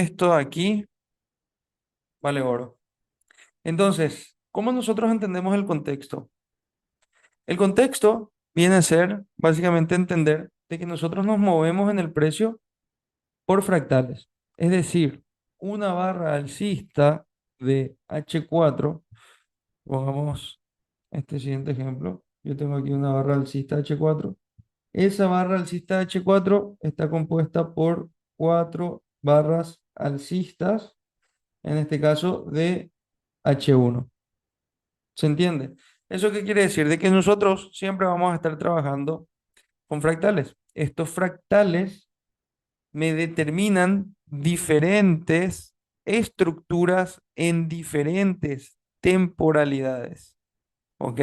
Esto de aquí vale oro. Entonces, ¿cómo nosotros entendemos el contexto? El contexto viene a ser básicamente entender de que nosotros nos movemos en el precio por fractales. Es decir, una barra alcista de H4, pongamos este siguiente ejemplo. Yo tengo aquí una barra alcista H4. Esa barra alcista H4 está compuesta por cuatro barras alcistas, en este caso de H1. ¿Se entiende? ¿Eso qué quiere decir? De que nosotros siempre vamos a estar trabajando con fractales. Estos fractales me determinan diferentes estructuras en diferentes temporalidades. ¿Ok?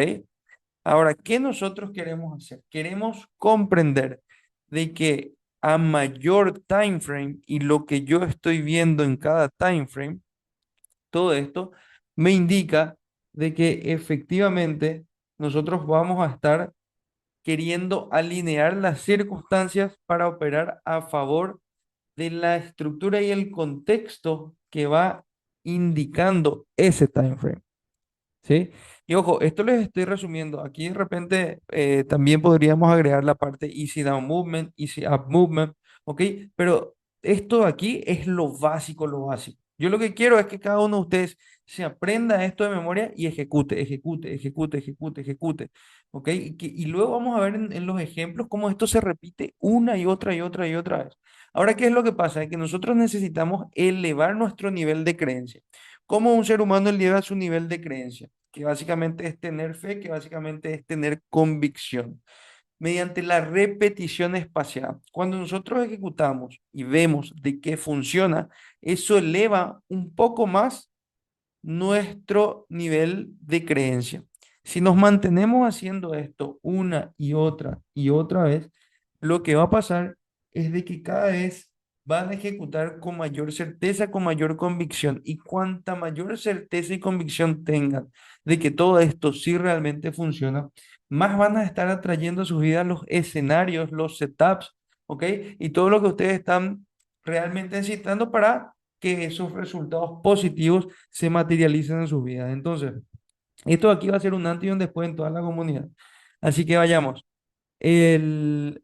Ahora, ¿qué nosotros queremos hacer? Queremos comprender de que a mayor time frame y lo que yo estoy viendo en cada time frame, todo esto me indica de que efectivamente nosotros vamos a estar queriendo alinear las circunstancias para operar a favor de la estructura y el contexto que va indicando ese time frame. ¿Sí? Y ojo, esto les estoy resumiendo. Aquí de repente también podríamos agregar la parte easy down movement, easy up movement, ¿ok? Pero esto aquí es lo básico, lo básico. Yo lo que quiero es que cada uno de ustedes se aprenda esto de memoria y ejecute, ejecute, ejecute, ejecute, ejecute, ¿ok? Y luego vamos a ver en los ejemplos cómo esto se repite una y otra y otra y otra vez. Ahora, ¿qué es lo que pasa? Es que nosotros necesitamos elevar nuestro nivel de creencia. ¿Cómo un ser humano eleva su nivel de creencia? Que básicamente es tener fe, que básicamente es tener convicción, mediante la repetición espaciada. Cuando nosotros ejecutamos y vemos de qué funciona, eso eleva un poco más nuestro nivel de creencia. Si nos mantenemos haciendo esto una y otra vez, lo que va a pasar es de que cada vez van a ejecutar con mayor certeza, con mayor convicción. Y cuanta mayor certeza y convicción tengan de que todo esto sí realmente funciona, más van a estar atrayendo a sus vidas los escenarios, los setups, ¿ok? Y todo lo que ustedes están realmente necesitando para que esos resultados positivos se materialicen en sus vidas. Entonces, esto aquí va a ser un antes y un después en toda la comunidad. Así que vayamos. El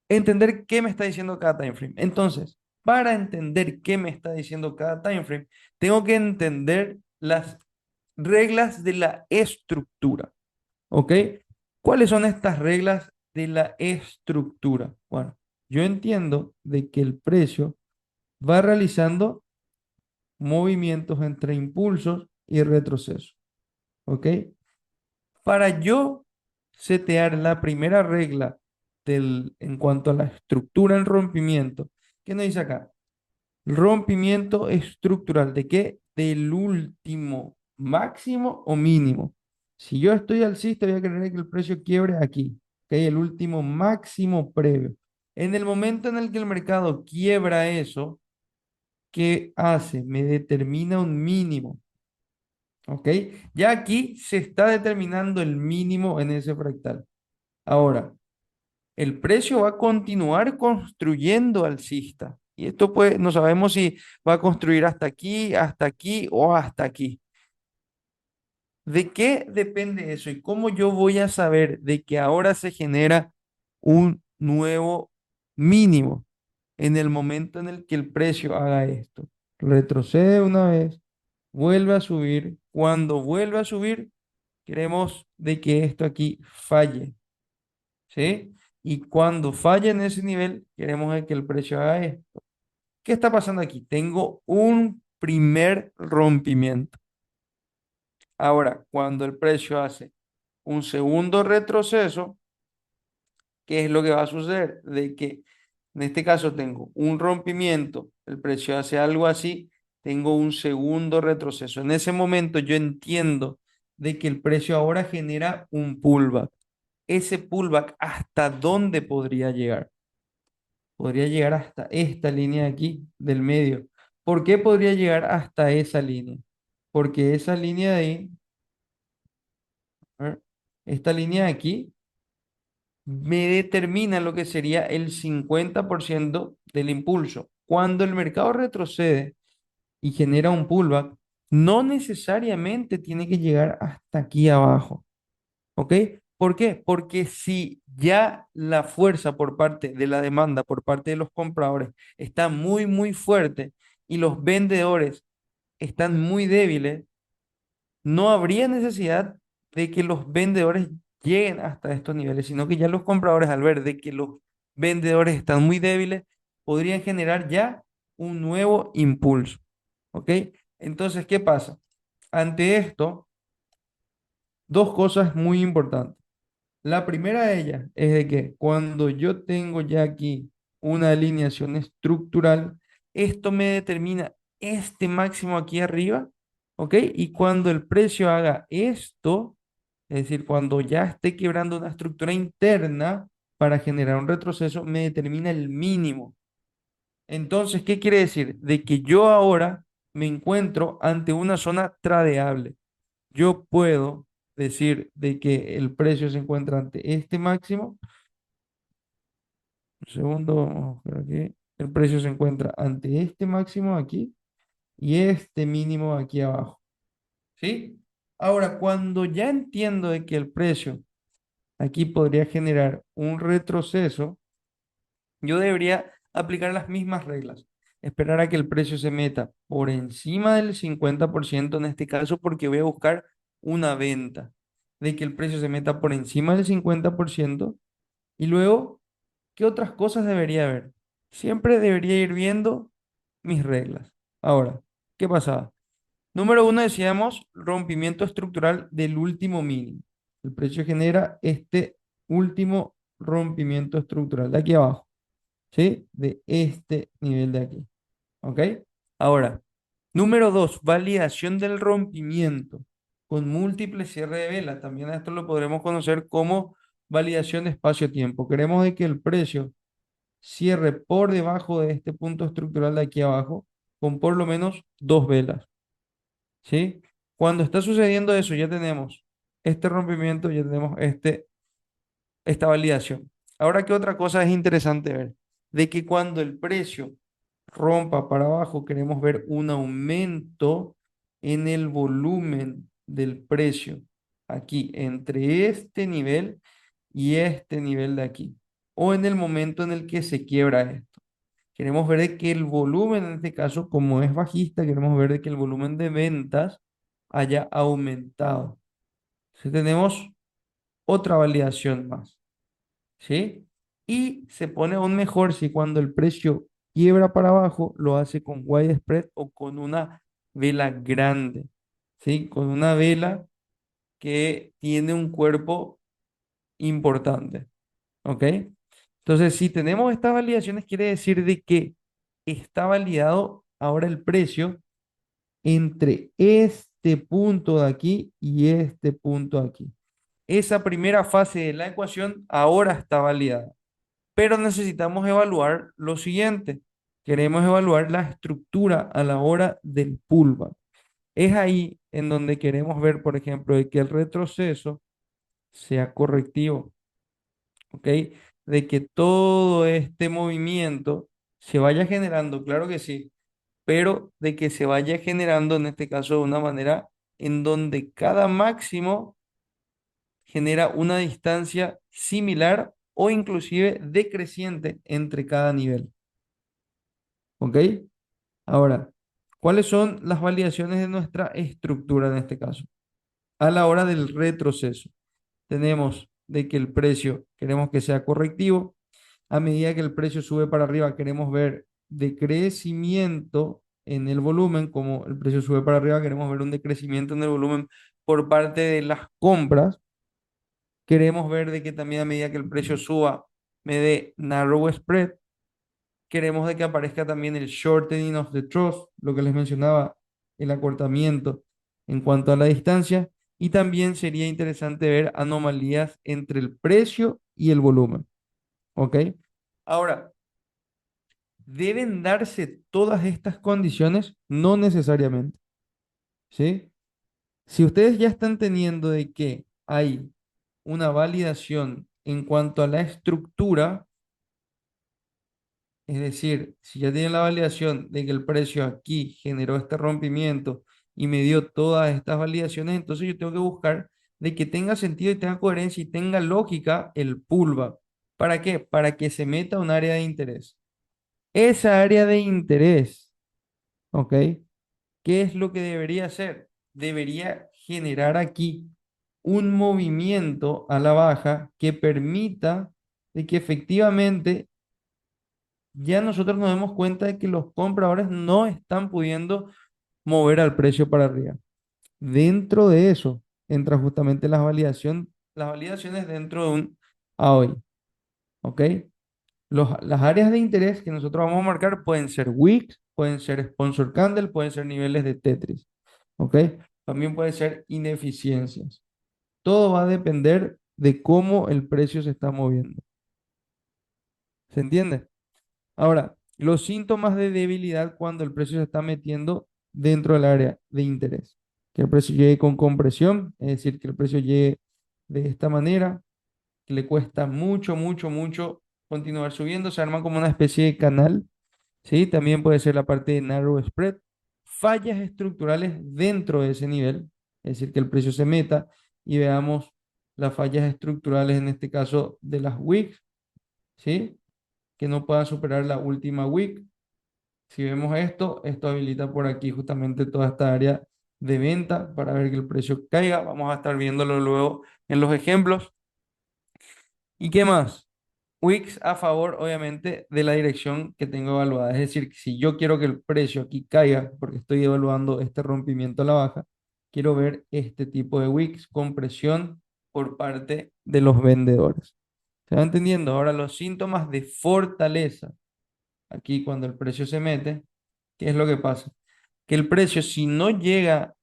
entender qué me está diciendo cada time frame. Entonces, para entender qué me está diciendo cada time frame, tengo que entender las reglas de la estructura. ¿Ok? ¿Cuáles son estas reglas de la estructura? Bueno, yo entiendo de que el precio va realizando movimientos entre impulsos y retrocesos. ¿Ok? Para yo setear la primera regla en cuanto a la estructura en rompimiento, ¿qué nos dice acá? Rompimiento estructural. ¿De qué? Del último máximo o mínimo. Si yo estoy alcista, voy a querer que el precio quiebre aquí. ¿Ok? El último máximo previo. En el momento en el que el mercado quiebra eso, ¿qué hace? Me determina un mínimo. ¿Ok? Ya aquí se está determinando el mínimo en ese fractal. Ahora, el precio va a continuar construyendo alcista. Y esto pues no sabemos si va a construir hasta aquí o hasta aquí. ¿De qué depende eso? ¿Y cómo yo voy a saber de que ahora se genera un nuevo mínimo en el momento en el que el precio haga esto? Retrocede una vez, vuelve a subir. Cuando vuelve a subir, queremos de que esto aquí falle, ¿sí? Y cuando falle en ese nivel, queremos de que el precio haga esto. ¿Qué está pasando aquí? Tengo un primer rompimiento. Ahora, cuando el precio hace un segundo retroceso, ¿qué es lo que va a suceder? De que en este caso tengo un rompimiento, el precio hace algo así, tengo un segundo retroceso. En ese momento yo entiendo de que el precio ahora genera un pullback. Ese pullback, ¿hasta dónde podría llegar? Podría llegar hasta esta línea de aquí del medio. ¿Por qué podría llegar hasta esa línea? Porque esa línea de ahí, a ver, esta línea de aquí, me determina lo que sería el 50% del impulso. cuando el mercado retrocede y genera un pullback, no necesariamente tiene que llegar hasta aquí abajo. ¿Ok? ¿Por qué? Porque si ya la fuerza por parte de la demanda, por parte de los compradores, está muy, muy fuerte y los vendedores están muy débiles, no habría necesidad de que los vendedores lleguen hasta estos niveles, sino que ya los compradores, al ver de que los vendedores están muy débiles, podrían generar ya un nuevo impulso. ¿Ok? Entonces, ¿qué pasa? Ante esto, dos cosas muy importantes. La primera de ellas es de que cuando yo tengo ya aquí una alineación estructural, esto me determina este máximo aquí arriba, ¿ok? Y cuando el precio haga esto, es decir, cuando ya esté quebrando una estructura interna para generar un retroceso, me determina el mínimo. Entonces, ¿qué quiere decir? De que yo ahora me encuentro ante una zona tradeable. Yo puedo decir de que el precio se encuentra ante este máximo. Un segundo, vamos a ver aquí. El precio se encuentra ante este máximo aquí y este mínimo aquí abajo. ¿Sí? Ahora, cuando ya entiendo de que el precio aquí podría generar un retroceso, yo debería aplicar las mismas reglas. Esperar a que el precio se meta por encima del 50% en este caso, porque voy a buscar una venta. De que el precio se meta por encima del 50% y luego, ¿qué otras cosas debería haber? Siempre debería ir viendo mis reglas. Ahora, ¿qué pasaba? Número uno, decíamos rompimiento estructural del último mínimo. El precio genera este último rompimiento estructural de aquí abajo. ¿Sí? De este nivel de aquí. ¿Ok? Ahora, número dos, validación del rompimiento con múltiples cierre de vela. También a esto lo podremos conocer como validación de espacio-tiempo. Queremos de que el precio cierre por debajo de este punto estructural de aquí abajo con por lo menos dos velas. ¿Sí? Cuando está sucediendo eso, ya tenemos este rompimiento, ya tenemos esta validación. Ahora, ¿qué otra cosa es interesante ver? De que cuando el precio rompa para abajo, queremos ver un aumento en el volumen del precio. Aquí, entre este nivel y este nivel de aquí. O en el momento en el que se quiebra esto. Queremos ver de que el volumen, en este caso, como es bajista, queremos ver de que el volumen de ventas haya aumentado. Entonces tenemos otra validación más. ¿Sí? Y se pone aún mejor si cuando el precio quiebra para abajo, lo hace con wide spread o con una vela grande, ¿sí? Con una vela que tiene un cuerpo importante, ¿ok? Entonces, si tenemos estas validaciones, quiere decir de que está validado ahora el precio entre este punto de aquí y este punto de aquí. Esa primera fase de la ecuación ahora está validada. Pero necesitamos evaluar lo siguiente. Queremos evaluar la estructura a la hora del pullback. Es ahí en donde queremos ver, por ejemplo, de que el retroceso sea correctivo, ¿ok? De que todo este movimiento se vaya generando, claro que sí, pero de que se vaya generando en este caso de una manera en donde cada máximo genera una distancia similar o inclusive decreciente entre cada nivel. ¿Ok? Ahora, ¿cuáles son las validaciones de nuestra estructura en este caso? A la hora del retroceso, tenemos de que el precio queremos que sea correctivo. A medida que el precio sube para arriba, queremos ver decrecimiento en el volumen. Como el precio sube para arriba, queremos ver un decrecimiento en el volumen por parte de las compras. Queremos ver de que también a medida que el precio suba, me dé narrow spread. Queremos de que aparezca también el shortening of the trough, lo que les mencionaba, el acortamiento en cuanto a la distancia. Y también sería interesante ver anomalías entre el precio y el volumen. ¿Ok? Ahora, ¿deben darse todas estas condiciones? No necesariamente. ¿Sí? Si ustedes ya están teniendo de que hay una validación en cuanto a la estructura, Es decir, si ya tiene la validación de que el precio aquí generó este rompimiento y me dio todas estas validaciones, entonces yo tengo que buscar de que tenga sentido y tenga coherencia y tenga lógica el pullback. ¿Para qué? Para que se meta un área de interés. Esa área de interés, ¿ok? ¿Qué es lo que debería hacer? Debería generar aquí un movimiento a la baja que permita de que efectivamente ya nosotros nos demos cuenta de que los compradores no están pudiendo mover al precio para arriba. Dentro de eso entra justamente las validaciones dentro de un AOI, ¿ok? Las áreas de interés que nosotros vamos a marcar pueden ser wicks, pueden ser sponsor candle, pueden ser niveles de Tetris, ¿ok? También pueden ser ineficiencias. Todo va a depender de cómo el precio se está moviendo. ¿Se entiende? Ahora, los síntomas de debilidad cuando el precio se está metiendo dentro del área de interés. Que el precio llegue con compresión, es decir, que el precio llegue de esta manera, que le cuesta mucho, mucho, mucho continuar subiendo, se arma como una especie de canal, ¿sí? También puede ser la parte de narrow spread, fallas estructurales dentro de ese nivel, es decir, que el precio se meta y veamos las fallas estructurales, en este caso de las wicks, ¿sí? Que no puedan superar la última wick. Si vemos esto, esto habilita por aquí justamente toda esta área de venta para ver que el precio caiga. Vamos a estar viéndolo luego en los ejemplos. ¿Y qué más? Wicks a favor, obviamente, de la dirección que tengo evaluada. Es decir, que si yo quiero que el precio aquí caiga, porque estoy evaluando este rompimiento a la baja, quiero ver este tipo de wicks con presión por parte de los vendedores. ¿Se va entendiendo? Ahora, los síntomas de fortaleza. Aquí cuando el precio se mete, ¿qué es lo que pasa? Que el precio, si no llega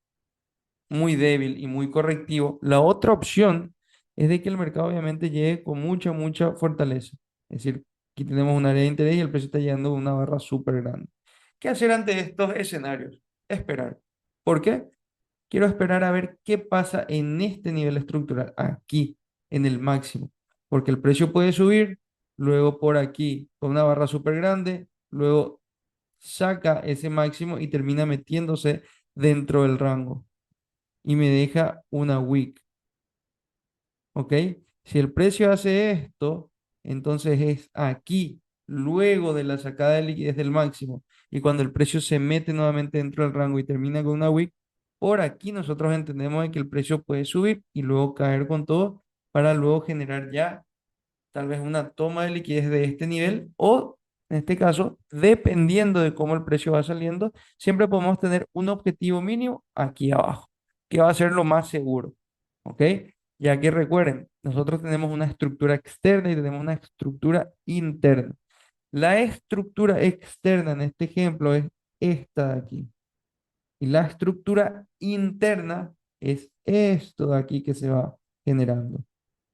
muy débil y muy correctivo, la otra opción es de que el mercado obviamente llegue con mucha, mucha fortaleza. Es decir, aquí tenemos un área de interés y el precio está llegando a una barra súper grande. ¿Qué hacer ante estos escenarios? Esperar. ¿Por qué? Quiero esperar a ver qué pasa en este nivel estructural, aquí, en el máximo. Porque el precio puede subir, luego por aquí con una barra súper grande, luego saca ese máximo y termina metiéndose dentro del rango y me deja una wick, ¿ok? Si el precio hace esto, entonces es aquí, luego de la sacada de liquidez del máximo, y cuando el precio se mete nuevamente dentro del rango y termina con una wick, por aquí nosotros entendemos de que el precio puede subir y luego caer con todo para luego generar ya tal vez una toma de liquidez de este nivel o, en este caso, dependiendo de cómo el precio va saliendo, siempre podemos tener un objetivo mínimo aquí abajo, que va a ser lo más seguro, ¿ok? Ya que recuerden, nosotros tenemos una estructura externa y tenemos una estructura interna. La estructura externa en este ejemplo es esta de aquí. Y la estructura interna es esto de aquí que se va generando.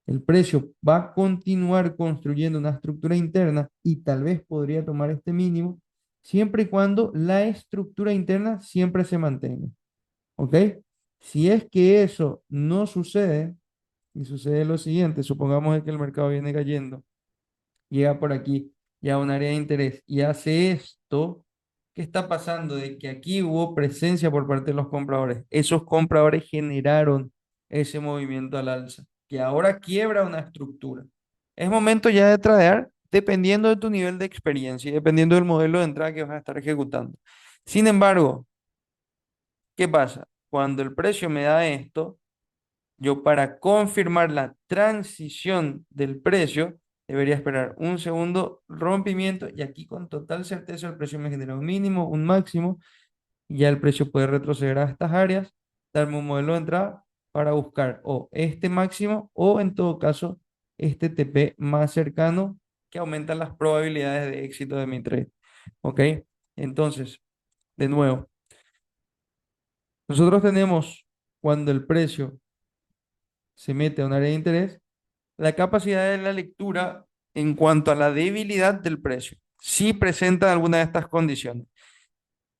El precio va a continuar construyendo una estructura interna y tal vez podría tomar este mínimo siempre y cuando la estructura interna siempre se mantenga. ¿Ok? Si es que eso no sucede, y sucede lo siguiente, supongamos que el mercado viene cayendo, llega por aquí ya a un área de interés y hace esto, ¿qué está pasando? De que aquí hubo presencia por parte de los compradores. Esos compradores generaron ese movimiento al alza, que ahora quiebra una estructura. Es momento ya de tradear dependiendo de tu nivel de experiencia y dependiendo del modelo de entrada que vas a estar ejecutando. Sin embargo, ¿qué pasa? Cuando el precio me da esto, yo para confirmar la transición del precio debería esperar un segundo rompimiento y aquí con total certeza el precio me genera un mínimo, un máximo y ya el precio puede retroceder a estas áreas, darme un modelo de entrada para buscar o este máximo o en todo caso este TP más cercano que aumenta las probabilidades de éxito de mi trade. ¿Ok? Entonces, de nuevo, nosotros tenemos cuando el precio se mete a un área de interés, la capacidad de la lectura en cuanto a la debilidad del precio. Si presenta alguna de estas condiciones,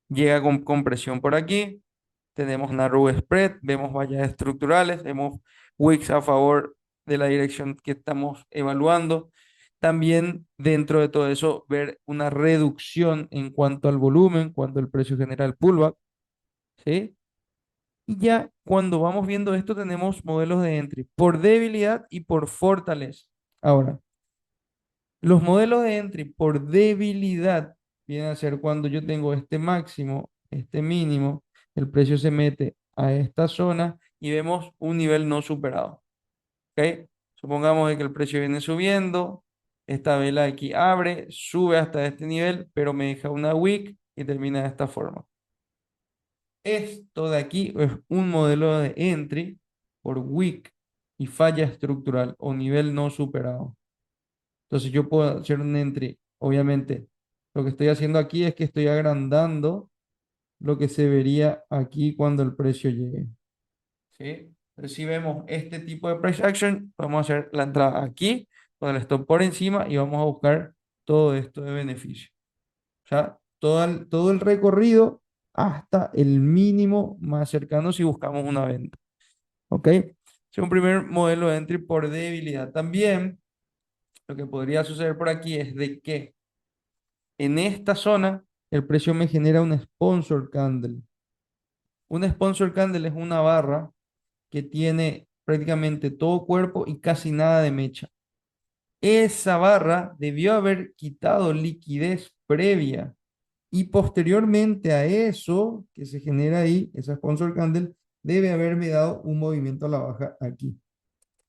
llega con compresión por aquí, tenemos narrow spread, vemos vallas estructurales, vemos wicks a favor de la dirección que estamos evaluando, También dentro de todo eso, ver una reducción en cuanto al volumen, cuando el precio genera el pullback, ¿sí? Y ya cuando vamos viendo esto, tenemos modelos de entry por debilidad y por fortaleza. Ahora, los modelos de entry por debilidad vienen a ser cuando yo tengo este máximo, este mínimo, el precio se mete a esta zona y vemos un nivel no superado. ¿Ok? Supongamos de que el precio viene subiendo, esta vela aquí abre, sube hasta este nivel, pero me deja una wick y termina de esta forma. Esto de aquí es un modelo de entry por wick y falla estructural o nivel no superado. Entonces yo puedo hacer un entry. Obviamente, lo que estoy haciendo aquí es que estoy agrandando lo que se vería aquí cuando el precio llegue. ¿Sí? Entonces, si vemos este tipo de price action, podemos hacer la entrada aquí, con el stop por encima y vamos a buscar todo esto de beneficio. O sea, todo el recorrido hasta el mínimo más cercano si buscamos una venta. ¿Ok? Es un primer modelo de entry por debilidad. También lo que podría suceder por aquí es de que en esta zona el precio me genera un sponsor candle. Un sponsor candle es una barra que tiene prácticamente todo cuerpo y casi nada de mecha. Esa barra debió haber quitado liquidez previa y posteriormente a eso que se genera ahí, esa sponsor candle, debe haberme dado un movimiento a la baja aquí.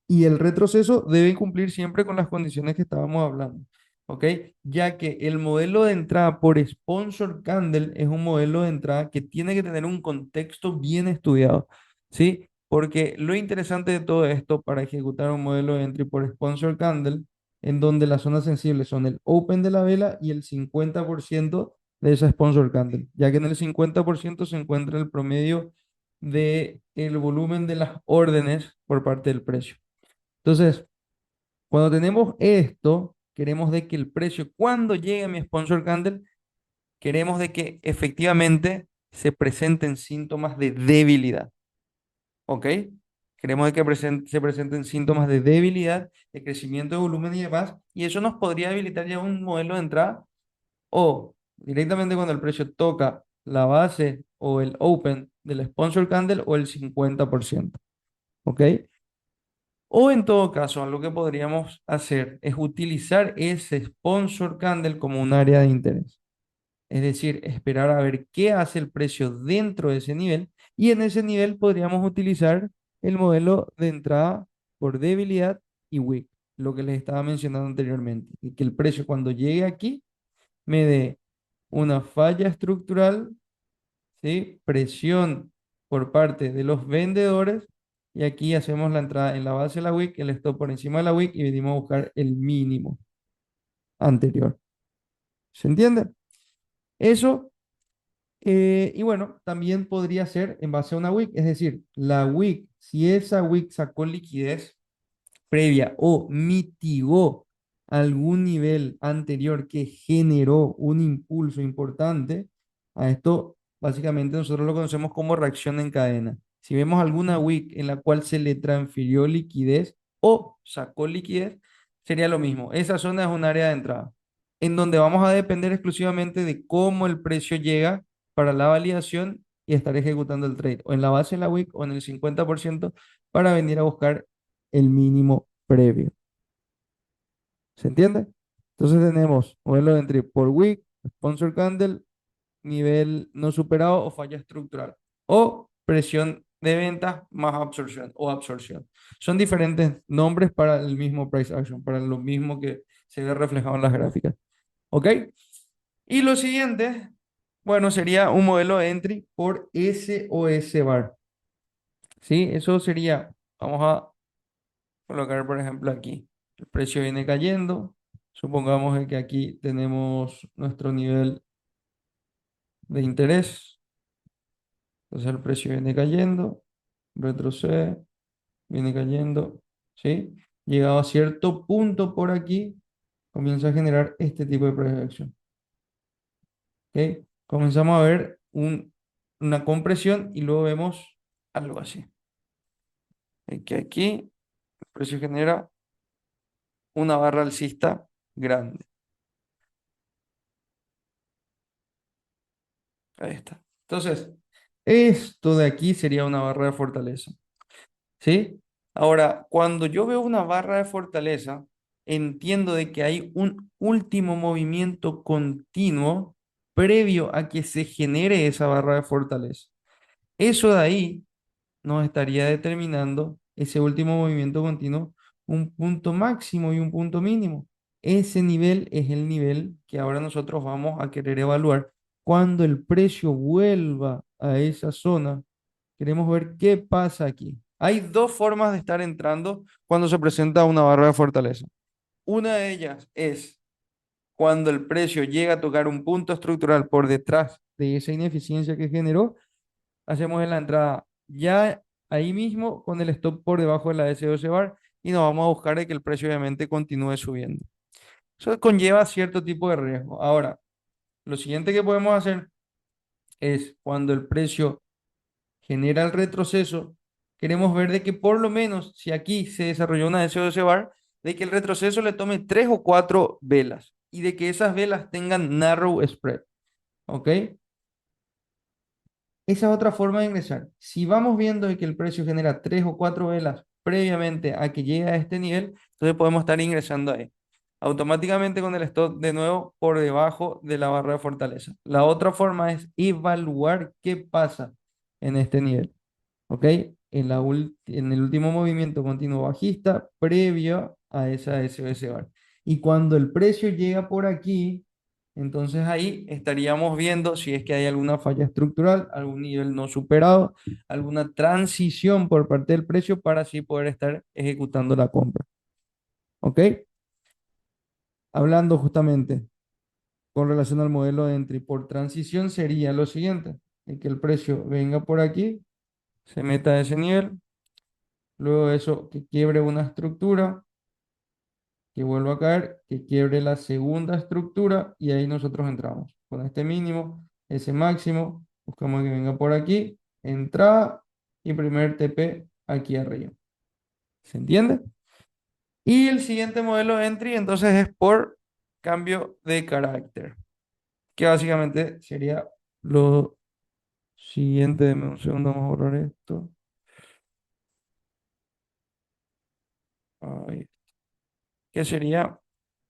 Y el retroceso debe cumplir siempre con las condiciones que estábamos hablando, ¿ok? Ya que el modelo de entrada por sponsor candle es un modelo de entrada que tiene que tener un contexto bien estudiado, ¿sí? Porque lo interesante de todo esto para ejecutar un modelo de entry por sponsor candle, en donde las zonas sensibles son el open de la vela y el 50% de esa sponsor candle, ya que en el 50% se encuentra el promedio de el volumen de las órdenes por parte del precio. Entonces, cuando tenemos esto, queremos de que el precio, cuando llegue a mi sponsor candle, queremos de que efectivamente se presenten síntomas de debilidad, ¿ok? Queremos de que se presenten síntomas de debilidad, de crecimiento de volumen y demás, y eso nos podría habilitar ya un modelo de entrada o directamente cuando el precio toca la base o el open del sponsor candle o el 50%, ¿ok? O en todo caso, lo que podríamos hacer es utilizar ese sponsor candle como un área de interés. Es decir, esperar a ver qué hace el precio dentro de ese nivel y en ese nivel podríamos utilizar el modelo de entrada por debilidad y wick, lo que les estaba mencionando anteriormente, y que el precio cuando llegue aquí me dé una falla estructural, ¿sí? Presión por parte de los vendedores y aquí hacemos la entrada en la base de la wick, el stop por encima de la wick y venimos a buscar el mínimo anterior. ¿Se entiende? Eso, y bueno, también podría ser en base a una wick, es decir, la wick, si esa wick sacó liquidez previa o mitigó algún nivel anterior que generó un impulso importante, a esto básicamente nosotros lo conocemos como reacción en cadena. Si vemos alguna wick en la cual se le transfirió liquidez o sacó liquidez, sería lo mismo. Esa zona es un área de entrada, en donde vamos a depender exclusivamente de cómo el precio llega para la validación y estar ejecutando el trade, o en la base de la wick o en el 50% para venir a buscar el mínimo previo. ¿Se entiende? Entonces tenemos modelo de entry por week, sponsor candle, nivel no superado o falla estructural. O presión de ventas más absorción o absorción. Son diferentes nombres para el mismo price action, para lo mismo que se ve reflejado en las gráficas. ¿Ok? Y lo siguiente, bueno, sería un modelo de entry por SOS bar. ¿Sí? Eso sería, vamos a colocar, por ejemplo, aquí. El precio viene cayendo. Supongamos que aquí tenemos nuestro nivel de interés. Entonces el precio viene cayendo, retrocede, viene cayendo, ¿sí? Llegado a cierto punto por aquí, comienza a generar este tipo de proyección. ¿Ok? Comenzamos a ver una compresión y luego vemos algo así. Que aquí el precio genera una barra alcista grande. Ahí está. Entonces, esto de aquí sería una barra de fortaleza. ¿Sí? Ahora, cuando yo veo una barra de fortaleza, entiendo de que hay un último movimiento continuo previo a que se genere esa barra de fortaleza. Eso de ahí nos estaría determinando ese último movimiento continuo, un punto máximo y un punto mínimo. Ese nivel es el nivel que ahora nosotros vamos a querer evaluar cuando el precio vuelva a esa zona. Queremos ver qué pasa aquí. Hay dos formas de estar entrando cuando se presenta una barra de fortaleza. Una de ellas es cuando el precio llega a tocar un punto estructural por detrás de esa ineficiencia que generó, hacemos en la entrada ya ahí mismo con el stop por debajo de la S12 bar y nos vamos a buscar de que el precio obviamente continúe subiendo. Eso conlleva cierto tipo de riesgo. Ahora, lo siguiente que podemos hacer es cuando el precio genera el retroceso, queremos ver de que por lo menos, si aquí se desarrolló una S12 bar, de que el retroceso le tome tres o cuatro velas y de que esas velas tengan narrow spread. ¿Ok? Esa es otra forma de ingresar. Si vamos viendo de que el precio genera tres o cuatro velas previamente a que llegue a este nivel, entonces podemos estar ingresando ahí. Automáticamente con el stop de nuevo por debajo de la barra de fortaleza. La otra forma es evaluar qué pasa en este nivel. ¿Ok? En el último movimiento continuo bajista previo a esa SOS bar. Y cuando el precio llega por aquí, entonces ahí estaríamos viendo si es que hay alguna falla estructural, algún nivel no superado, alguna transición por parte del precio para así poder estar ejecutando la compra. ¿Ok? Hablando justamente con relación al modelo de entry por transición sería lo siguiente, de que el precio venga por aquí, se meta a ese nivel, luego de eso que quiebre una estructura, que vuelva a caer, que quiebre la segunda estructura y ahí nosotros entramos con este mínimo, ese máximo, buscamos que venga por aquí, entrada y primer TP aquí arriba. ¿Se entiende? Y el siguiente modelo de entry entonces es por cambio de carácter, que básicamente sería lo siguiente. Deme un segundo, vamos a borrar esto. Ahí. Que sería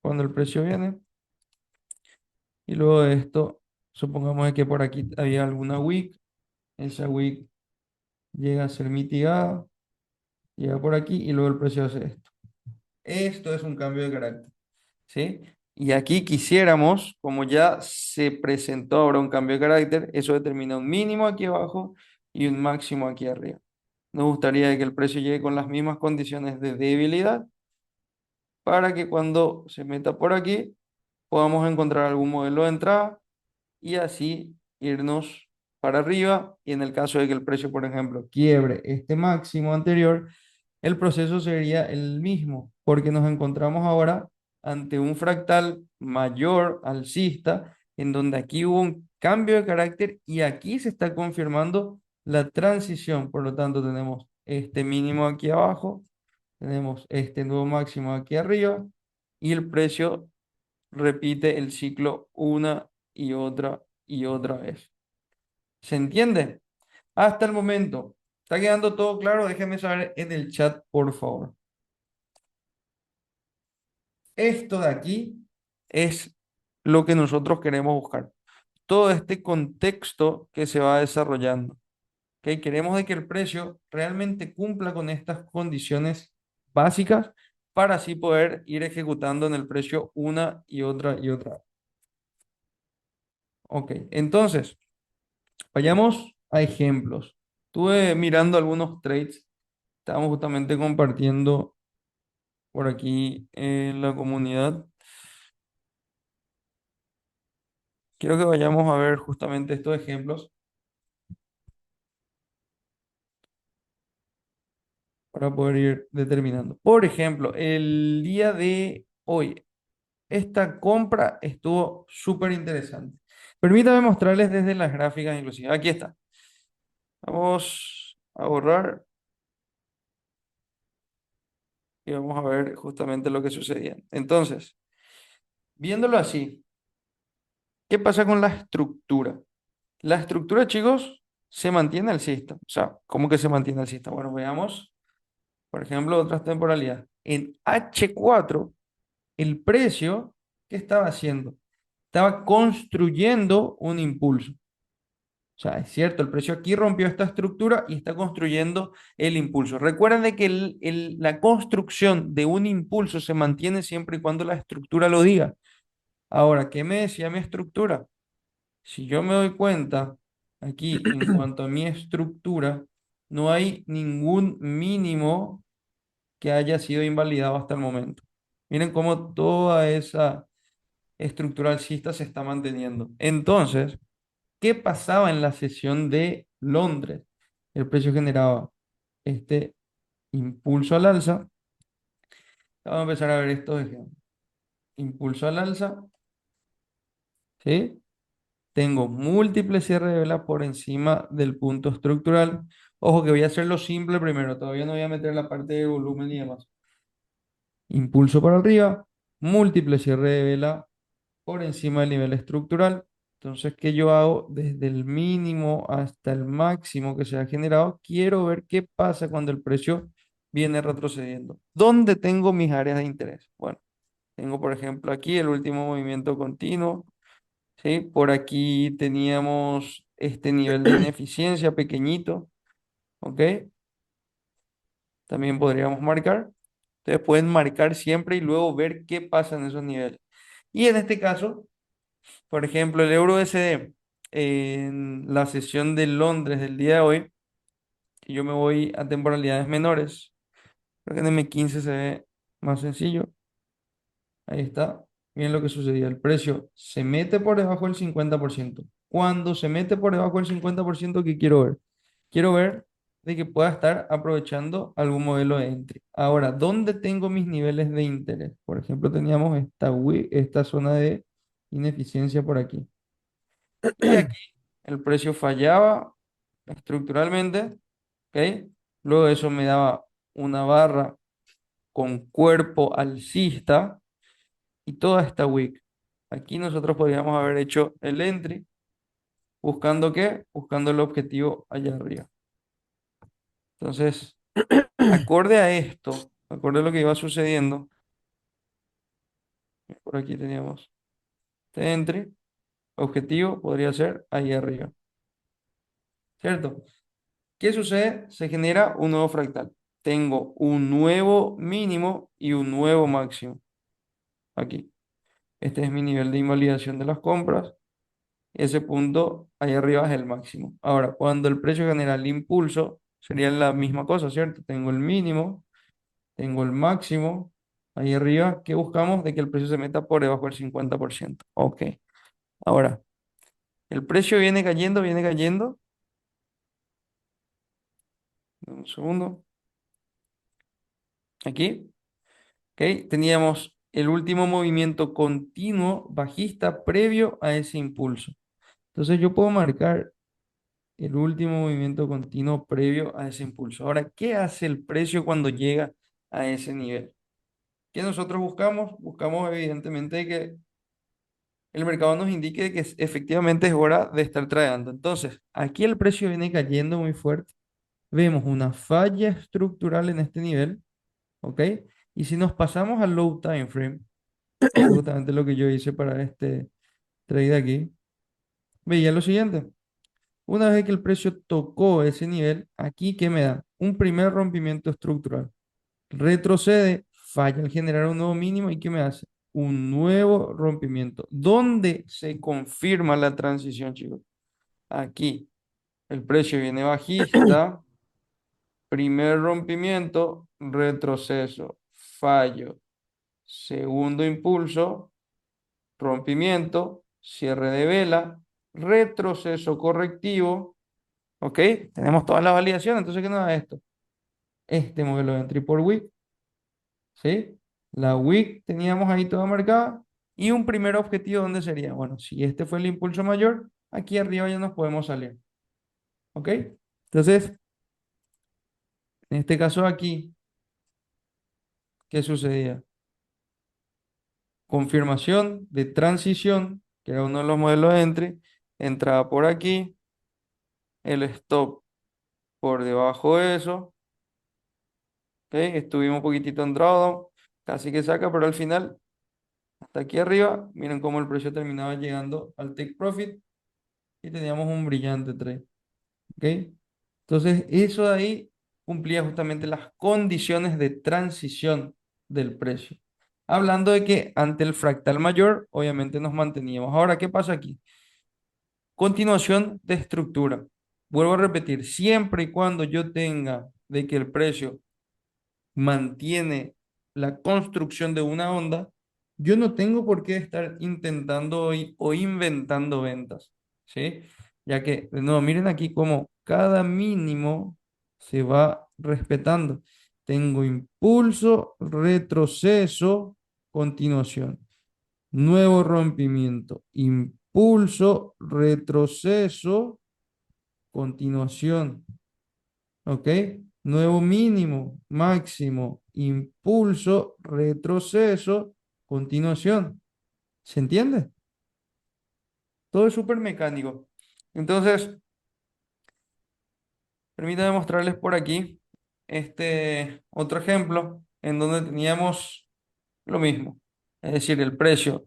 cuando el precio viene y luego de esto, supongamos que por aquí había alguna wick, esa wick llega a ser mitigada, llega por aquí y luego el precio hace esto. Esto es un cambio de carácter, ¿sí? Y aquí quisiéramos, como ya se presentó ahora un cambio de carácter, eso determina un mínimo aquí abajo y un máximo aquí arriba. Nos gustaría que el precio llegue con las mismas condiciones de debilidad para que cuando se meta por aquí podamos encontrar algún modelo de entrada y así irnos para arriba. Y en el caso de que el precio, por ejemplo, quiebre este máximo anterior, el proceso sería el mismo, porque nos encontramos ahora ante un fractal mayor alcista, en donde aquí hubo un cambio de carácter y aquí se está confirmando la transición. Por lo tanto, tenemos este mínimo aquí abajo, tenemos este nuevo máximo aquí arriba y el precio repite el ciclo una y otra vez. ¿Se entiende? Hasta el momento. ¿Está quedando todo claro? Déjeme saber en el chat, por favor. Esto de aquí es lo que nosotros queremos buscar. Todo este contexto que se va desarrollando. ¿Ok? Queremos de que el precio realmente cumpla con estas condiciones básicas para así poder ir ejecutando en el precio una y otra y otra. Ok, entonces, vayamos a ejemplos. Estuve mirando algunos trades. Estábamos justamente compartiendo por aquí en la comunidad. Quiero que vayamos a ver justamente estos ejemplos para poder ir determinando. Por ejemplo, el día de hoy, esta compra estuvo súper interesante. Permítame mostrarles desde las gráficas inclusive. Aquí está. Vamos a borrar y vamos a ver justamente lo que sucedía. Entonces, Viéndolo así, ¿qué pasa con la estructura? La estructura, chicos, se mantiene alcista. O sea, ¿cómo que se mantiene alcista? Bueno, veamos, por ejemplo, otras temporalidades. En H4, el precio, ¿qué estaba haciendo? Estaba construyendo un impulso. O sea, es cierto, el precio aquí rompió esta estructura y está construyendo el impulso. Recuerden de que la construcción de un impulso se mantiene siempre y cuando la estructura lo diga. Ahora, ¿qué me decía mi estructura? Si yo me doy cuenta, aquí en cuanto a mi estructura, no hay ningún mínimo que haya sido invalidado hasta el momento. Miren cómo toda esa estructura alcista se está manteniendo. Entonces, ¿qué pasaba en la sesión de Londres? El precio generaba este impulso al alza. Vamos a empezar a ver estos ejemplos. Impulso al alza, ¿sí? Tengo múltiples cierres de vela por encima del punto estructural. Ojo que voy a hacerlo simple primero, todavía no voy a meter la parte de volumen y demás. Impulso para arriba, múltiple cierre de vela por encima del nivel estructural. Entonces, ¿qué yo hago? Desde el mínimo hasta el máximo que se ha generado, quiero ver qué pasa cuando el precio viene retrocediendo. ¿Dónde tengo mis áreas de interés? Bueno, tengo por ejemplo aquí el último movimiento continuo, ¿sí? Por aquí teníamos este nivel de ineficiencia pequeñito, ¿ok? También podríamos marcar. Ustedes pueden marcar siempre y luego ver qué pasa en esos niveles. Y en este caso, por ejemplo, el euro USD en la sesión de Londres del día de hoy, que yo me voy a temporalidades menores, creo que en M15 se ve más sencillo. Ahí está. Miren lo que sucedía. El precio se mete por debajo del 50%. Cuando se mete por debajo del 50%, ¿qué quiero ver? Quiero ver de que pueda estar aprovechando algún modelo de entry. Ahora, ¿dónde tengo mis niveles de interés? Por ejemplo, teníamos esta zona de ineficiencia por aquí. Y aquí el precio fallaba estructuralmente, ¿ok? Luego eso me daba una barra con cuerpo alcista y toda esta wick. Aquí nosotros podríamos haber hecho el entry, buscando qué? Buscando el objetivo allá arriba. Entonces, acorde a esto, acorde a lo que iba sucediendo, por aquí teníamos este entry, objetivo podría ser ahí arriba, ¿cierto? ¿Qué sucede? Se genera un nuevo fractal. Tengo un nuevo mínimo y un nuevo máximo aquí. Este es mi nivel de invalidación de las compras. Ese punto ahí arriba es el máximo. Ahora, cuando el precio genera el impulso, sería la misma cosa, ¿cierto? Tengo el mínimo, tengo el máximo. Ahí arriba, ¿qué buscamos? De que el precio se meta por debajo del 50%. Ok. Ahora, el precio viene cayendo, viene cayendo. Un segundo. Aquí. Ok. Teníamos el último movimiento continuo bajista previo a ese impulso. Entonces yo puedo marcar el último movimiento continuo previo a ese impulso. Ahora, ¿qué hace el precio cuando llega a ese nivel? ¿Qué nosotros buscamos? Buscamos evidentemente que el mercado nos indique que efectivamente es hora de estar tradeando. Entonces, aquí el precio viene cayendo muy fuerte. Vemos una falla estructural en este nivel, ¿ok? Y si nos pasamos al low time frame, que fue justamente lo que yo hice para este trade aquí, veía lo siguiente. Una vez que el precio tocó ese nivel, aquí, ¿qué me da? Un primer rompimiento estructural. Retrocede, falla al generar un nuevo mínimo y ¿qué me hace? Un nuevo rompimiento. ¿Dónde se confirma la transición, chicos? Aquí. El precio viene bajista, primer rompimiento, retroceso, fallo, segundo impulso, rompimiento, cierre de vela, retroceso correctivo. ¿Ok? Tenemos todas las validaciones. Entonces, ¿qué nos da esto? Este modelo de entry por wick, ¿sí? La wick teníamos ahí toda marcada. Y un primer objetivo, ¿dónde sería? Bueno, si este fue el impulso mayor, aquí arriba ya nos podemos salir. ¿Ok? Entonces, en este caso aquí, ¿qué sucedía? confirmación de transición, que era uno de los modelos de entry, entraba por aquí, el stop por debajo de eso, ¿ok? Estuvimos un poquitito en drawdown, casi que saca, pero al final, hasta aquí arriba, miren cómo el precio terminaba llegando al take profit y teníamos un brillante trade, ¿ok? Entonces, eso de ahí cumplía justamente las condiciones de transición del precio. Hablando de que ante el fractal mayor, obviamente nos manteníamos. Ahora, ¿qué pasa aquí? Continuación de estructura. Vuelvo a repetir, siempre y cuando yo tenga de que el precio mantiene la construcción de una onda, yo no tengo por qué estar intentando o inventando ventas, ¿sí? Ya que, de nuevo, miren aquí cómo cada mínimo se va respetando. Tengo impulso, retroceso, continuación. Nuevo rompimiento, impulso, retroceso, continuación. ¿Ok? Nuevo mínimo, máximo, impulso, retroceso, continuación. ¿Se entiende? Todo es súper mecánico. Entonces, permítanme mostrarles por aquí este otro ejemplo en donde teníamos lo mismo. Es decir, el precio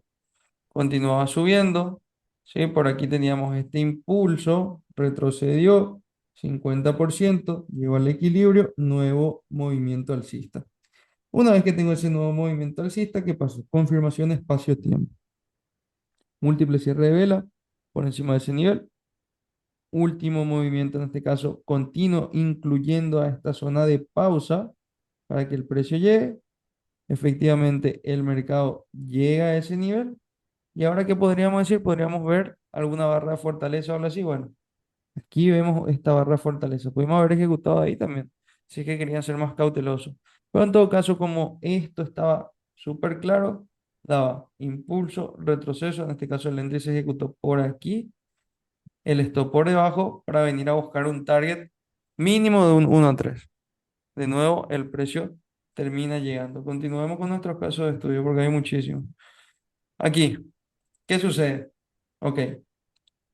continuaba subiendo, ¿sí? Por aquí teníamos este impulso, retrocedió 50%, llegó al equilibrio, nuevo movimiento alcista. Una vez que tengo ese nuevo movimiento alcista, ¿qué pasó? Confirmación espacio-tiempo. Múltiple cierre de vela por encima de ese nivel. Último movimiento, en este caso, continuo, incluyendo a esta zona de pausa para que el precio llegue. Efectivamente, el mercado llega a ese nivel. Y ahora, ¿qué podríamos decir? Podríamos ver alguna barra de fortaleza o algo así. Bueno, aquí vemos esta barra de fortaleza. Pudimos haber ejecutado ahí también. Así que querían ser más cautelosos. Pero en todo caso, como esto estaba súper claro, daba impulso, retroceso. En este caso, el entry se ejecutó por aquí. El stop por debajo para venir a buscar un target mínimo de un 1 a 3. De nuevo, el precio termina llegando. Continuemos con nuestros casos de estudio porque hay muchísimos. Aquí, ¿qué sucede? Ok.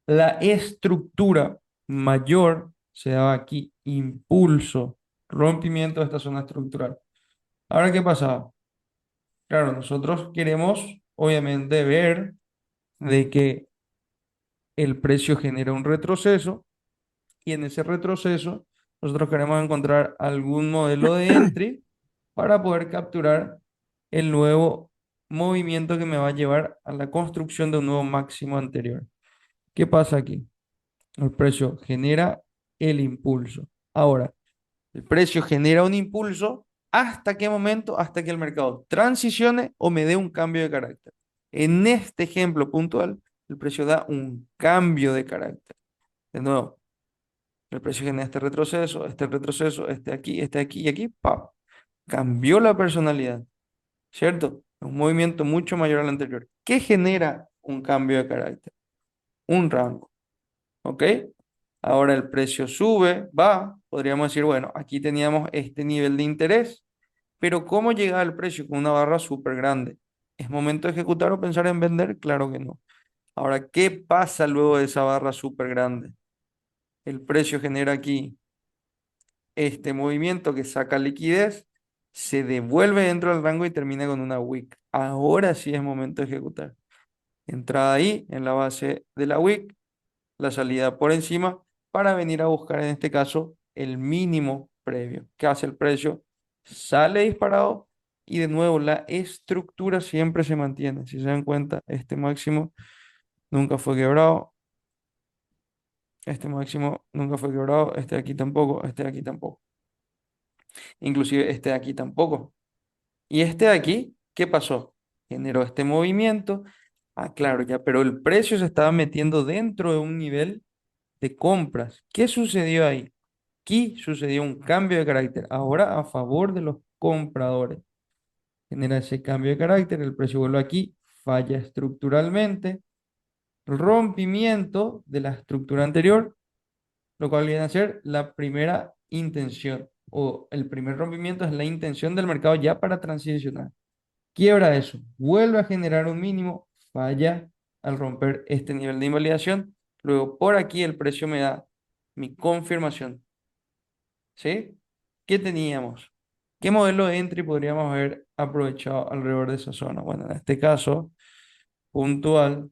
La estructura mayor se daba aquí, impulso, rompimiento de esta zona estructural. Ahora, ¿qué pasaba? Claro, nosotros queremos, obviamente, ver de que el precio genera un retroceso y en ese retroceso nosotros queremos encontrar algún modelo de entry para poder capturar el nuevo movimiento que me va a llevar a la construcción de un nuevo máximo anterior. ¿Qué pasa aquí? El precio genera el impulso. Ahora, el precio genera un impulso. ¿Hasta qué momento? Hasta que el mercado transicione o me dé un cambio de carácter. En este ejemplo puntual, el precio da un cambio de carácter. De nuevo, el precio genera este retroceso, este aquí y aquí, ¡pam! Cambió la personalidad, ¿cierto? Un movimiento mucho mayor al anterior. ¿Qué genera un cambio de carácter? Un rango. ¿Ok? Ahora el precio sube, va, podríamos decir, bueno, aquí teníamos este nivel de interés, pero ¿cómo llega el precio con una barra súper grande? ¿Es momento de ejecutar o pensar en vender? Claro que no. Ahora, ¿qué pasa luego de esa barra súper grande? El precio genera aquí este movimiento que saca liquidez, se devuelve dentro del rango y termina con una wick. Ahora sí es momento de ejecutar. Entrada ahí en la base de la wick, la salida por encima para venir a buscar en este caso el mínimo previo. ¿Qué hace el precio? Sale disparado y de nuevo la estructura siempre se mantiene. Si se dan cuenta, este máximo nunca fue quebrado, este máximo nunca fue quebrado, este de aquí tampoco, este de aquí tampoco. Inclusive este de aquí tampoco. Y este de aquí, ¿qué pasó? Generó este movimiento. Ah, claro, ya, pero el precio se estaba metiendo dentro de un nivel de compras. ¿Qué sucedió ahí? Aquí sucedió un cambio de carácter, ahora a favor de los compradores. Genera ese cambio de carácter, el precio vuelve aquí, falla estructuralmente, rompimiento de la estructura anterior, lo cual viene a ser la primera intención o el primer rompimiento es la intención del mercado ya para transicionar. quiebra eso, vuelve a generar un mínimo, falla al romper este nivel de invalidación. Luego por aquí el precio me da mi confirmación, ¿sí? ¿Qué teníamos? ¿Qué modelo de entry podríamos haber aprovechado alrededor de esa zona? Bueno, en este caso puntual,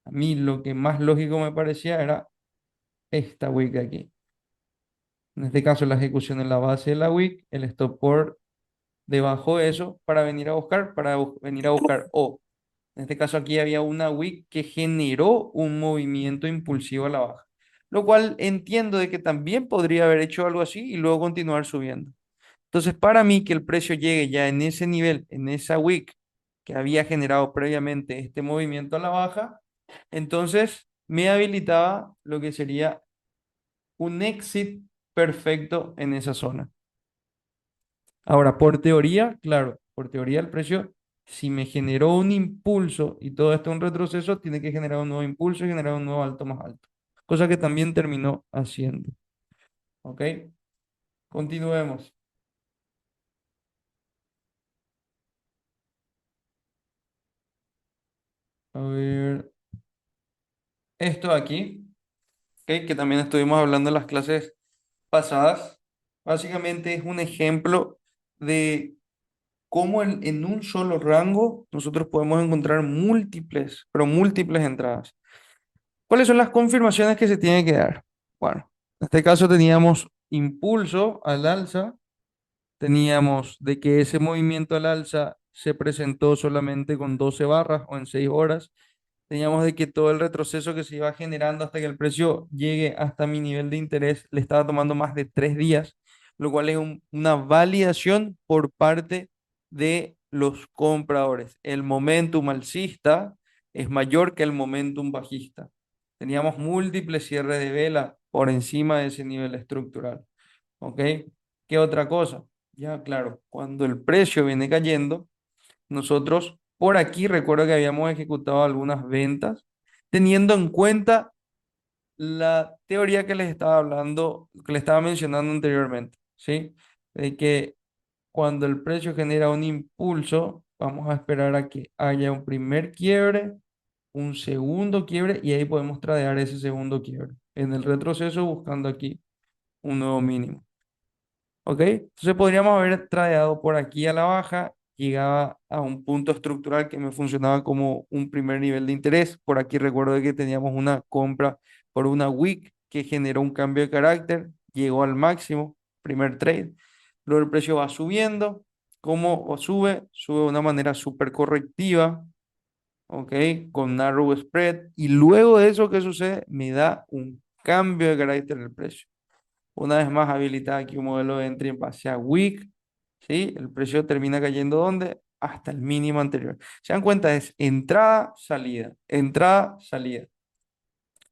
a mí lo que más lógico me parecía era esta wick de aquí. En este caso la ejecución en la base de la wick, el stop por debajo de eso para venir a buscar, venir a buscar O. En este caso aquí había una wick que generó un movimiento impulsivo a la baja, lo cual entiendo de que también podría haber hecho algo así y luego continuar subiendo. Entonces, para mí que el precio llegue ya en ese nivel, en esa wick que había generado previamente este movimiento a la baja, entonces me habilitaba lo que sería un exit perfecto en esa zona. Ahora, por teoría, claro, por teoría el precio, si me generó un impulso y todo esto es un retroceso, tiene que generar un nuevo impulso y generar un nuevo alto más alto. Cosa que también terminó haciendo. ¿Ok? Continuemos. A ver, esto aquí, ¿ok? Que también estuvimos hablando en las clases pasadas, básicamente es un ejemplo de cómo en un solo rango nosotros podemos encontrar múltiples, pero múltiples entradas. ¿Cuáles son las confirmaciones que se tienen que dar? Bueno, en este caso teníamos impulso al alza, teníamos de que ese movimiento al alza se presentó solamente con 12 barras o en 6 horas. Teníamos de que todo el retroceso que se iba generando hasta que el precio llegue hasta mi nivel de interés le estaba tomando más de 3 días, lo cual es una validación por parte de los compradores. El momentum alcista es mayor que el momentum bajista. Teníamos múltiples cierres de vela por encima de ese nivel estructural. ¿Ok? ¿Qué otra cosa? Ya, claro, cuando el precio viene cayendo, nosotros por aquí recuerdo que habíamos ejecutado algunas ventas, teniendo en cuenta la teoría que les estaba hablando, que les estaba mencionando anteriormente, ¿sí? De que cuando el precio genera un impulso, vamos a esperar a que haya un primer quiebre, un segundo quiebre y ahí podemos tradear ese segundo quiebre. En el retroceso buscando aquí un nuevo mínimo. ¿Ok? Entonces podríamos haber tradeado por aquí a la baja, llegaba a un punto estructural que me funcionaba como un primer nivel de interés. Por aquí recuerdo de que teníamos una compra por una wick que generó un cambio de carácter, llegó al máximo, primer trade. Luego el precio va subiendo. ¿Cómo sube? Sube de una manera súper correctiva, ¿ok? Con narrow spread. Y luego de eso, ¿qué sucede? Me da un cambio de carácter el precio. Una vez más habilitada aquí un modelo de entry en base a wick, ¿sí? El precio termina cayendo ¿dónde? Hasta el mínimo anterior. Se dan cuenta, es entrada, salida, entrada, salida.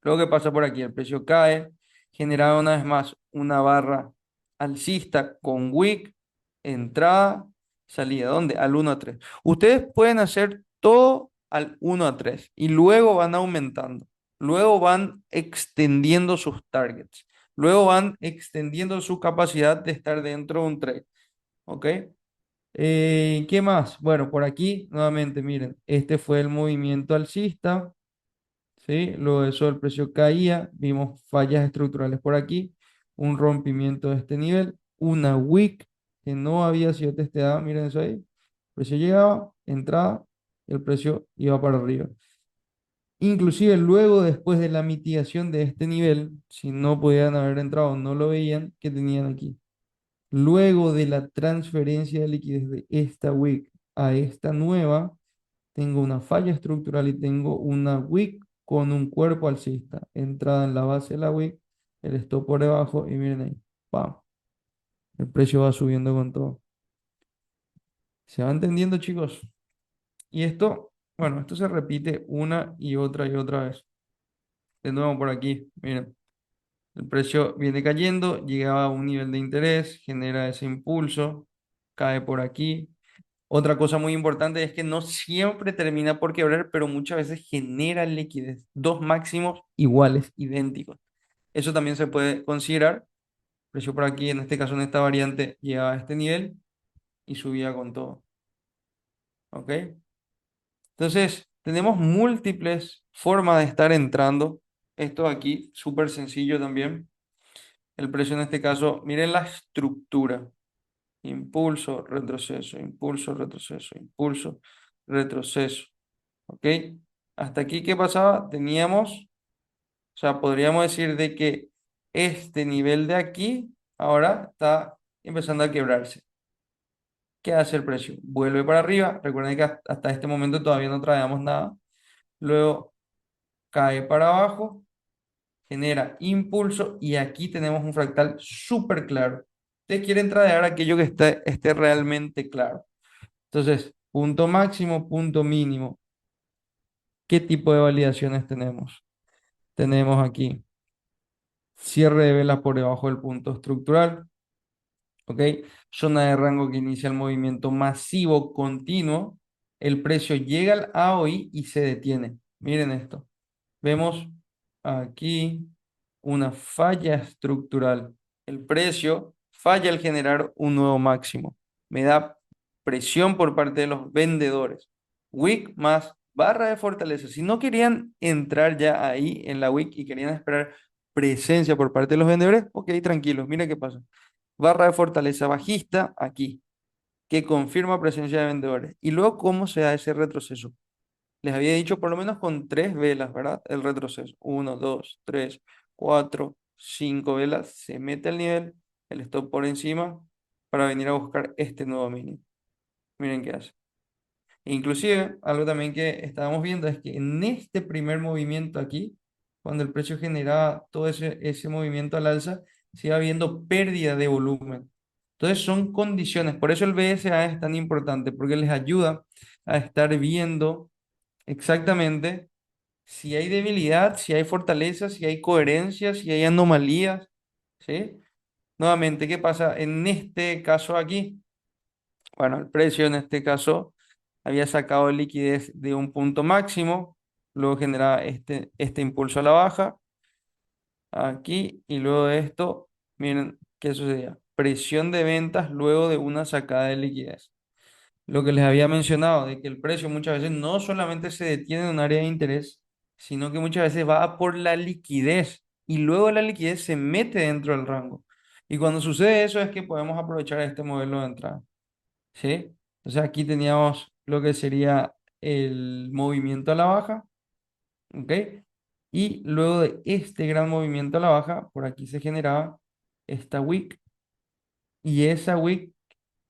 Luego que pasa por aquí, el precio cae, genera una vez más una barra alcista con wick, entrada, salida. ¿Dónde? Al 1 a 3. Ustedes pueden hacer todo al 1 a 3 y luego van aumentando. Luego van extendiendo sus targets. Luego van extendiendo su capacidad de estar dentro de un trade. ¿Ok? ¿Qué más? Bueno, por aquí, nuevamente, miren, este fue el movimiento alcista. ¿Sí? Luego de eso el precio caía, vimos fallas estructurales por aquí, un rompimiento de este nivel, una wick que no había sido testeada, miren eso ahí, el precio llegaba, entraba, el precio iba para arriba. Inclusive luego, después de la mitigación de este nivel, si no podían haber entrado, no lo veían, ¿qué tenían aquí? Luego de la transferencia de liquidez de esta wick a esta nueva, tengo una falla estructural y tengo una wick con un cuerpo alcista. Entrada en la base de la wick, el stop por debajo y miren ahí, ¡pam! El precio va subiendo con todo. ¿Se va entendiendo, chicos? Y esto, bueno, esto se repite una y otra vez. De nuevo por aquí, miren, el precio viene cayendo, llega a un nivel de interés, genera ese impulso, cae por aquí. Otra cosa muy importante es que no siempre termina por quebrar, pero muchas veces genera liquidez. Dos máximos iguales, idénticos. Eso también se puede considerar. Precio por aquí, en este caso en esta variante, llegaba a este nivel y subía con todo. ¿Ok? Entonces, tenemos múltiples formas de estar entrando. Esto aquí, súper sencillo también. El precio en este caso, miren la estructura. Impulso, retroceso, impulso, retroceso, impulso, retroceso. ¿Ok? Hasta aquí, ¿qué pasaba? Teníamos, o sea, podríamos decir de que este nivel de aquí ahora está empezando a quebrarse. ¿Qué hace el precio? Vuelve para arriba. Recuerden que hasta este momento todavía no traíamos nada. Luego cae para abajo, genera impulso y aquí tenemos un fractal súper claro. Ustedes quieren tradear aquello que esté realmente claro. Entonces, punto máximo, punto mínimo. ¿Qué tipo de validaciones tenemos? Tenemos aquí cierre de velas por debajo del punto estructural, ¿ok? Zona de rango que inicia el movimiento masivo continuo. El precio llega al AOI y se detiene. Miren esto. Vemos aquí una falla estructural. El precio falla al generar un nuevo máximo. Me da presión por parte de los vendedores. Wick más barra de fortaleza. Si no querían entrar ya ahí en la Wick y querían esperar presencia por parte de los vendedores, ok, tranquilos, mira qué pasa. Barra de fortaleza bajista aquí, que confirma presencia de vendedores. Y luego, ¿cómo se da ese retroceso? Les había dicho por lo menos con tres velas, ¿verdad? El retroceso. Uno, dos, tres, cuatro, cinco velas. Se mete el nivel, el stop por encima para venir a buscar este nuevo mínimo. Miren qué hace. Inclusive, algo también que estábamos viendo es que en este primer movimiento aquí, cuando el precio generaba todo ese movimiento al alza, se iba viendo pérdida de volumen. Entonces son condiciones, por eso el BSA es tan importante, porque les ayuda a estar viendo exactamente si hay debilidad, si hay fortaleza, si hay coherencia, si hay anomalías, ¿sí? Nuevamente, ¿qué pasa en este caso aquí? Bueno, el precio en este caso había sacado liquidez de un punto máximo, luego generaba este impulso a la baja, aquí, y luego de esto, miren qué sucedía. Presión de ventas luego de una sacada de liquidez. Lo que les había mencionado, de que el precio muchas veces no solamente se detiene en un área de interés, sino que muchas veces va a por la liquidez y luego la liquidez se mete dentro del rango. Y cuando sucede eso es que podemos aprovechar este modelo de entrada, ¿sí? Entonces aquí teníamos lo que sería el movimiento a la baja, ¿ok? Y luego de este gran movimiento a la baja, por aquí se generaba esta wick y esa wick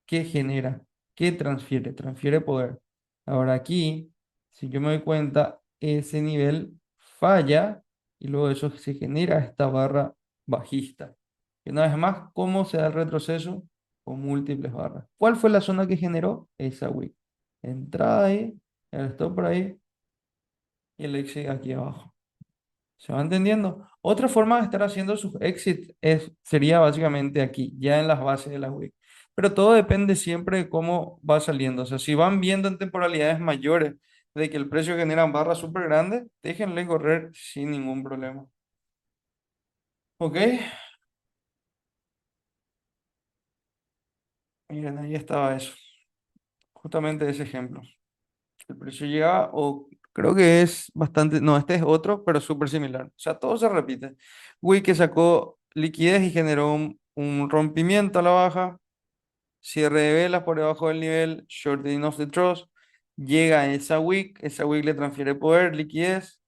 ¿qué genera? ¿Qué transfiere? Transfiere poder. Ahora aquí, si yo me doy cuenta, ese nivel falla y luego de eso se genera esta barra bajista. Y una vez más, ¿cómo se da el retroceso? Con múltiples barras. ¿Cuál fue la zona que generó? Esa wick. Entrada ahí, el stop por ahí y el exit aquí abajo. ¿Se va entendiendo? Otra forma de estar haciendo sus exits sería básicamente aquí, ya en las bases de la web. Pero todo depende siempre de cómo va saliendo. O sea, si van viendo en temporalidades mayores de que el precio genera barras súper grandes, déjenle correr sin ningún problema. ¿Ok? Miren, ahí estaba eso. Justamente ese ejemplo. El precio llega, o creo que es bastante, no, este es otro, pero súper similar. O sea, todo se repite. Wiki sacó liquidez y generó un rompimiento a la baja. Cierre de velas por debajo del nivel, shortening of the trust, llega a esa wick le transfiere poder, liquidez,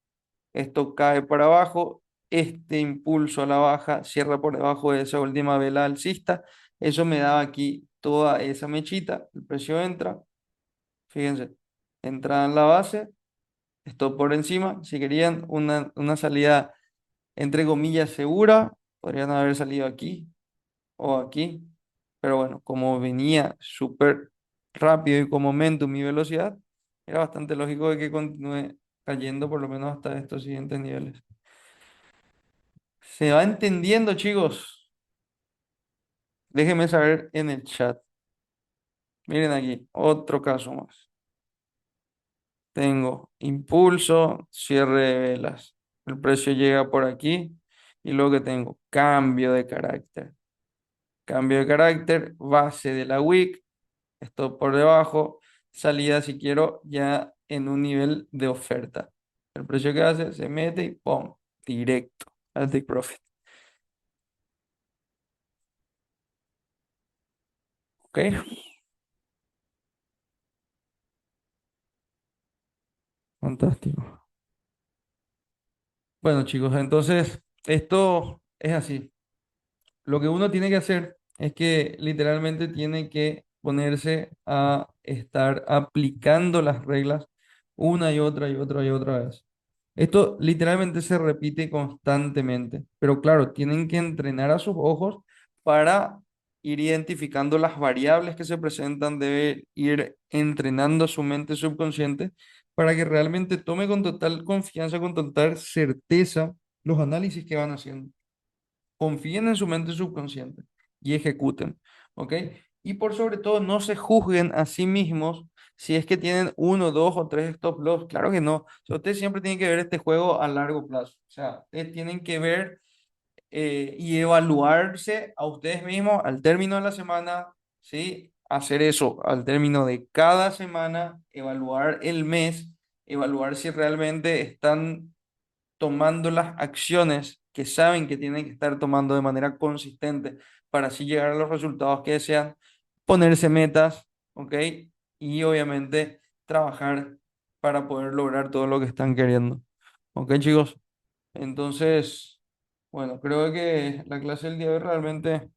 esto cae para abajo, este impulso a la baja cierra por debajo de esa última vela alcista, eso me da aquí toda esa mechita, el precio entra, fíjense, entra en la base, esto por encima, si querían una salida entre comillas segura, podrían haber salido aquí, o aquí. Pero bueno, como venía súper rápido y con momentum y velocidad, era bastante lógico de que continúe cayendo por lo menos hasta estos siguientes niveles. ¿Se va entendiendo, chicos? Déjenme saber en el chat. Miren aquí, otro caso más. Tengo impulso, cierre de velas. El precio llega por aquí y luego que tengo cambio de carácter. Cambio de carácter, base de la wick, esto por debajo, salida si quiero ya en un nivel de oferta. El precio que hace se mete y ¡pum! Directo al take profit. ¿Ok? Fantástico. Bueno, chicos, entonces esto es así. Lo que uno tiene que hacer es que literalmente tiene que ponerse a estar aplicando las reglas una y otra y otra y otra vez. Esto literalmente se repite constantemente, pero claro, tienen que entrenar a sus ojos para ir identificando las variables que se presentan, debe ir entrenando su mente subconsciente para que realmente tome con total confianza, con total certeza los análisis que van haciendo. Confíen en su mente subconsciente y ejecuten, ¿ok? Y por sobre todo, no se juzguen a sí mismos si es que tienen uno, dos o tres stop loss. Claro que no. O sea, ustedes siempre tienen que ver este juego a largo plazo. O sea, ustedes tienen que ver y evaluarse a ustedes mismos al término de la semana, ¿sí? Hacer eso al término de cada semana, evaluar el mes, evaluar si realmente están tomando las acciones que saben que tienen que estar tomando de manera consistente para así llegar a los resultados que desean, ponerse metas, ¿ok? Y obviamente trabajar para poder lograr todo lo que están queriendo. ¿Ok, chicos? Entonces, bueno, creo que la clase del día de hoy realmente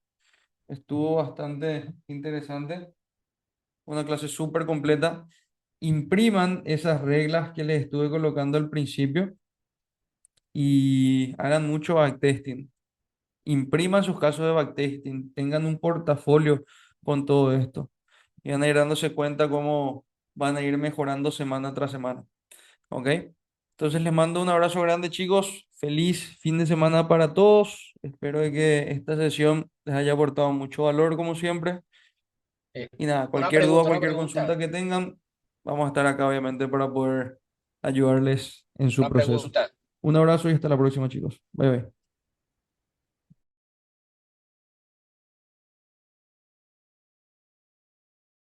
estuvo bastante interesante, una clase súper completa. Impriman esas reglas que les estuve colocando al principio y hagan mucho backtesting. Impriman sus casos de backtesting, tengan un portafolio con todo esto y van a ir dándose cuenta cómo van a ir mejorando semana tras semana. ¿Ok? Entonces les mando un abrazo grande, chicos. Feliz fin de semana para todos. Espero de que esta sesión les haya aportado mucho valor, como siempre. Eh, Y nada, una cualquier duda, pregunta, una cualquier pregunta, consulta que tengan, vamos a estar acá, obviamente, para poder ayudarles en su una proceso. pregunta. Un abrazo y hasta la próxima, chicos. Bye bye.